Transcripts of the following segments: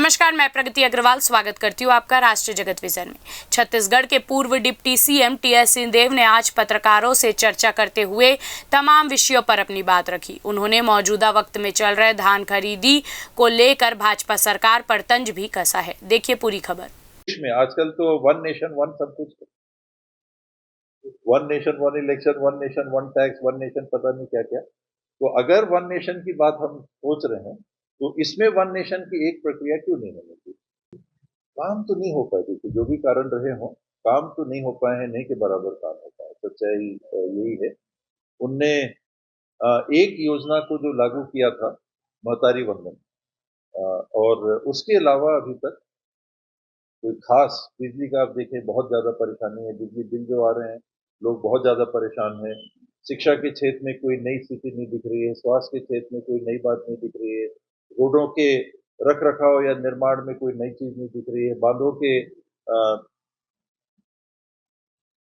नमस्कार, मैं प्रगति अग्रवाल स्वागत करती हूँ आपका राष्ट्रीय जगत विजन में। छत्तीसगढ़ के पूर्व डिप्टी सीएम टीएस सिंहदेव ने आज पत्रकारों से चर्चा करते हुए तमाम विषयों पर अपनी बात रखी। उन्होंने मौजूदा वक्त में चल रहे धान खरीदी को लेकर भाजपा सरकार पर तंज भी कसा है। देखिए पूरी खबर। देश में आजकल तो वन नेशन वन सब कुछ, one nation one election, one nation one tax, one nation पता नहीं क्या क्या। तो अगर वन नेशन की बात हम सोच रहे हैं तो इसमें वन नेशन की एक प्रक्रिया क्यों नहीं होनी चाहिए? काम तो नहीं हो पाए, देखिए जो भी कारण रहे हों, काम तो नहीं हो पाए हैं, नहीं के बराबर काम हो पाए। सच्चाई यही है। उनने एक योजना को जो लागू किया था, महतारी वंदन, और उसके अलावा अभी तक कोई खास बिजली का आप देखें बहुत ज्यादा परेशानी है। बिजली बिल जो आ रहे हैं, लोग बहुत ज्यादा परेशान हैं। शिक्षा के क्षेत्र में कोई नई स्थिति नहीं दिख रही है, स्वास्थ्य के क्षेत्र में कोई नई बात नहीं दिख रही है, रोडों के रख रखाव या निर्माण में कोई नई चीज नहीं दिख रही है, बांधों के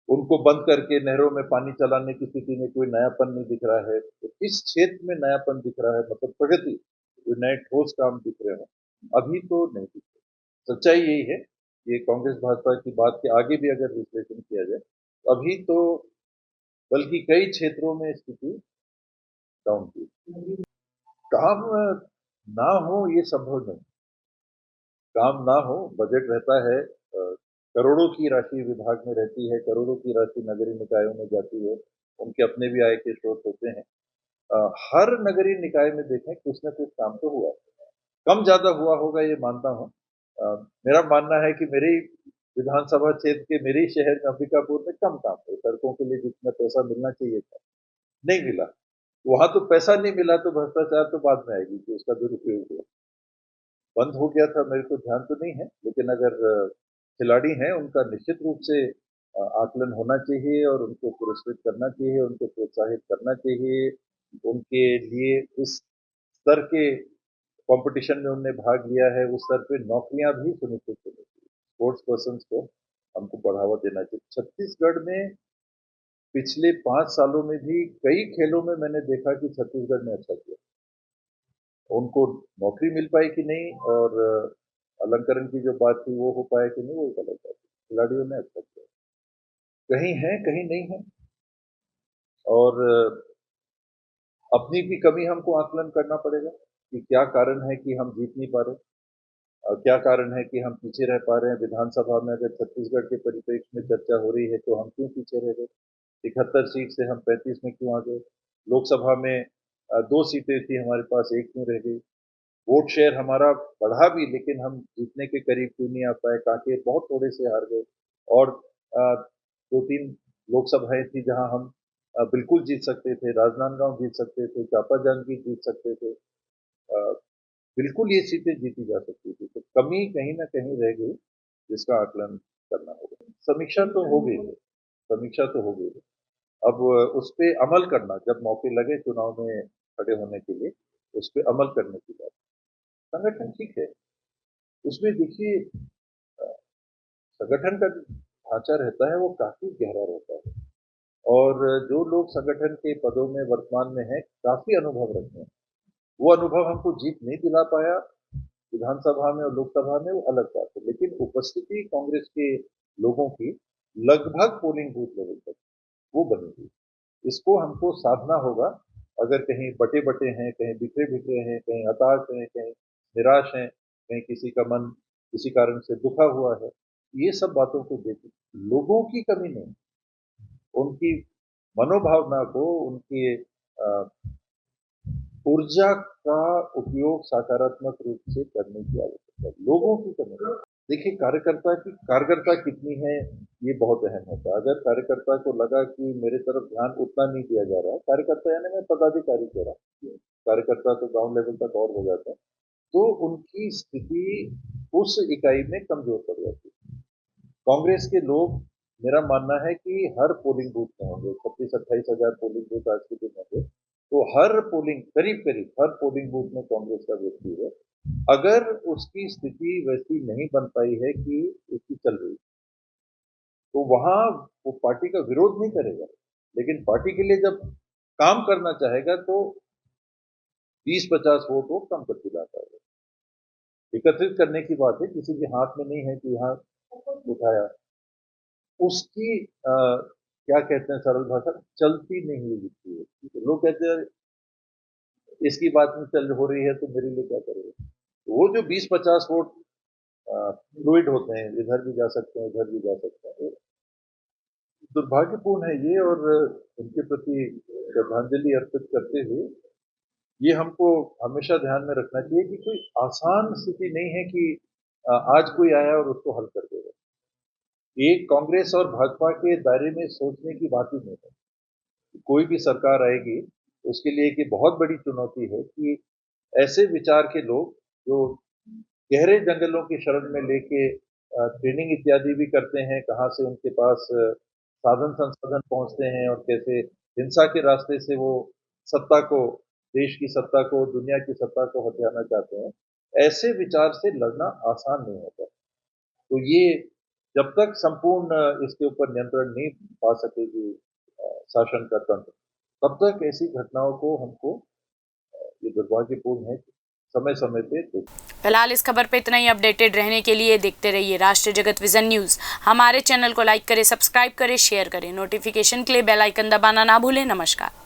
उनको बंद करके नहरों में पानी चलाने की स्थिति में कोई नयापन नहीं दिख रहा है। तो इस क्षेत्र में नयापन दिख रहा है, मतलब प्रगति, कोई नए ठोस काम दिख रहे हो, अभी तो नहीं दिख रहे। सच्चाई यही है। ये कांग्रेस भाजपा की बात के आगे भी अगर विश्लेषण किया जाए तो अभी तो बल्कि कई क्षेत्रों में स्थिति डाउन की। काम ना हो ये संभव नहीं। काम ना हो, बजट रहता है, करोड़ों की राशि विभाग में रहती है, करोड़ों की राशि नगरीय निकायों में जाती है, उनके अपने भी आय के स्रोत होते हैं। हर नगरीय निकाय में देखें कुछ न कुछ काम तो हुआ, कम ज्यादा हुआ होगा ये मानता हूँ। मेरा मानना है कि मेरे विधानसभा क्षेत्र के मेरे ही शहर में अंबिकापुर में कम काम है। सड़कों के लिए जितना पैसा मिलना चाहिए था नहीं मिला। वहां तो पैसा नहीं मिला तो भ्रष्टाचार तो बाद में आएगी कि उसका दुरुपयोग हुआ। बंद हो गया था, मेरे को ध्यान तो नहीं है, लेकिन अगर खिलाड़ी हैं उनका निश्चित रूप से आकलन होना चाहिए और उनको पुरस्कृत करना चाहिए, उनको प्रोत्साहित करना चाहिए। उनके लिए उस स्तर के कंपटीशन में उन्होंने भाग लिया है, उस स्तर पे नौकरियां भी सुनिश्चित होनी चाहिए। स्पोर्ट्स पर्सन को हमको बढ़ावा देना चाहिए। छत्तीसगढ़ में पिछले 5 सालों में भी कई खेलों में मैंने देखा कि छत्तीसगढ़ ने अच्छा किया। उनको नौकरी मिल पाई कि नहीं और अलंकरण की जो बात थी वो हो पाया कि नहीं, वो गलत बात है। खिलाड़ियों ने अच्छा किया, कहीं है कहीं नहीं है, और अपनी भी कमी हमको आकलन करना पड़ेगा कि क्या कारण है कि हम जीत नहीं पा रहे, और क्या कारण है कि हम पीछे रह पा रहे हैं। विधानसभा में अगर छत्तीसगढ़ के परिप्रेक्ष्य में चर्चा हो रही है तो हम क्यों पीछे रह गए? 71 सीट से हम 35 में क्यों आ गए? लोकसभा में 2 सीटें थी हमारे पास, एक क्यों रह गई? वोट शेयर हमारा बढ़ा भी, लेकिन हम जीतने के करीब क्यों नहीं आ पाए? कांकेर बहुत थोड़े से हार गए। और 2-3 लोकसभाएं थी जहां हम बिल्कुल जीत सकते थे। राजनांदगांव जीत सकते थे, चापा जांजगीर जीत सकते थे, बिल्कुल ये सीटें जीती जा सकती थी। तो कमी कहीं ना कहीं रह गई, जिसका आकलन करना होगा। समीक्षा तो हो गई है, समीक्षा तो हो गई है। अब उस पर अमल करना, जब मौके लगे चुनाव में खड़े होने के लिए, उस पर अमल करने की बात। संगठन ठीक है, उसमें देखिए संगठन का ढांचा रहता है वो काफी गहरा रहता है, और जो लोग संगठन के पदों में वर्तमान में हैं काफी अनुभव रखते हैं। वो अनुभव हमको जीत नहीं दिला पाया विधानसभा में और लोकसभा में, वो अलग बात है, लेकिन उपस्थिति कांग्रेस के लोगों की लगभग पोलिंग बूथ लेवल तक वो बनी हुई। इसको हमको साधना होगा। अगर कहीं बटे बटे हैं, कहीं बिखरे बिखरे हैं, कहीं हताश हैं, कहीं निराश हैं, कहीं किसी का मन किसी कारण से दुखा हुआ है, ये सब बातों को देखें। लोगों की कमी नहीं, उनकी मनोभावना को, उनकी ऊर्जा का उपयोग सकारात्मक रूप से करने की आवश्यकता है। लोगों की कमी नहीं। देखिए कार्यकर्ता की कारगरता कितनी है ये बहुत अहम होता है। अगर कार्यकर्ता को लगा कि मेरे तरफ ध्यान उतना नहीं दिया जा रहा है, कार्यकर्ता यानी मैं पदाधिकारी कह रहा हूँ, कार्यकर्ता तो गांव लेवल तक और हो जाता है, तो उनकी स्थिति उस इकाई में कमजोर पड़ जाती है। कांग्रेस के लोग, मेरा मानना है कि हर पोलिंग बूथ में होंगे, 26-28 हजार पोलिंग बूथ आज के दिन होंगे, तो हर पोलिंग करीब करीब हर पोलिंग बूथ में कांग्रेस का व्यक्ति है। अगर उसकी स्थिति वैसी नहीं बन पाई है कि उसकी चल रही, तो वहां वो पार्टी का विरोध नहीं करेगा, लेकिन पार्टी के लिए जब काम करना चाहेगा तो 20-50 वोट वो कम कर दिलाता है। एकत्रित करने की बात है, किसी के हाथ में नहीं है कि यहाँ उठाया। उसकी क्या कहते हैं सरल भाषा, चलती नहीं हुई दिखती है। ठीक है, लोग कहते हैं इसकी बात में चल हो रही है तो मेरे लिए क्या करेगा। तो वो जो 20-50 वोट फ्लूइड होते हैं, इधर भी जा सकते हैं उधर भी जा सकते हैं, दुर्भाग्यपूर्ण है ये। और उनके प्रति श्रद्धांजलि अर्पित करते हुए ये हमको हमेशा ध्यान में रखना चाहिए कि कोई आसान स्थिति नहीं है कि आज कोई आया और उसको हल कर देगा। ये कांग्रेस और भाजपा के दायरे में सोचने की बात ही नहीं है। कोई भी सरकार आएगी उसके लिए एक बहुत बड़ी चुनौती है कि ऐसे विचार के लोग जो गहरे जंगलों की शरण में लेके ट्रेनिंग इत्यादि भी करते हैं, कहाँ से उनके पास साधन संसाधन पहुंचते हैं और कैसे हिंसा के रास्ते से वो सत्ता को, देश की सत्ता को, दुनिया की सत्ता को हथियाना चाहते हैं, ऐसे विचार से लड़ना आसान नहीं होता। तो ये जब तक संपूर्ण इसके ऊपर नियंत्रण नहीं पा सकेगी शासन का तंत्र, तब तक ऐसी घटनाओं को हमको ये दुर्भाग्यपूर्ण है समय समय पे देख। फिलहाल इस खबर पे इतना ही। अपडेटेड रहने के लिए देखते रहिए राष्ट्रीय जगत विजन न्यूज़। हमारे चैनल को लाइक करें, सब्सक्राइब करें, शेयर करें। नोटिफिकेशन के लिए बेल आइकन दबाना ना भूलें। नमस्कार।